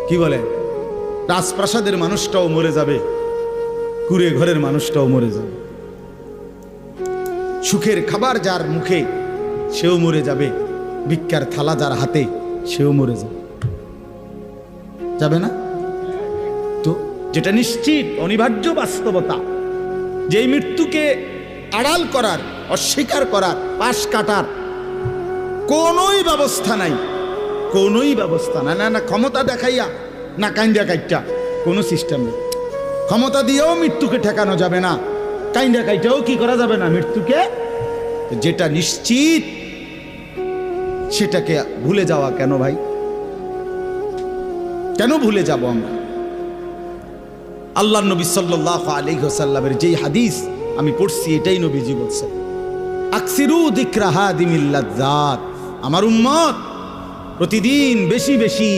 কি বলে, রাজপ্রাসাদের মানুষটাও মরে যাবে, কুড়ে ঘরের মানুষটাও মরে যাবে, সুখের খাবার যার মুখে সেও মরে যাবে, ভিক্ষার থালা যার হাতে সেও মরে যাবে, যাবে না? তো যেটা নিশ্চিত অনিবার্য বাস্তবতা, যেই মৃত্যুকে আড়াল করার, অস্বীকার করার, পাশ কাটার কোনোই ব্যবস্থা নাই, কোনোই ব্যবস্থা নাই। না ক্ষমতা দেখাইয়া, না কাইন্দা কাইটা, কোনো সিস্টেম নেই। ক্ষমতা দিয়েও মৃত্যুকে ঠেকানো যাবে না, কাইন্দা কাইটাও কি করা যাবে না মৃত্যুকে। যেটা নিশ্চিত সেটাকে ভুলে যাওয়া কেন ভাই? কেন ভুলে যাব আমরা? আল্লাহর নবী সাল্লাল্লাহু আলাইহি ওয়াসাল্লামের যেই হাদিস আমি পড়ছি, এটাই নবীজি বলছেন, আকসিরু যিকরা হাদিমিল লাজ্জাত, আমার উম্মত প্রতিদিন বেশি বেশি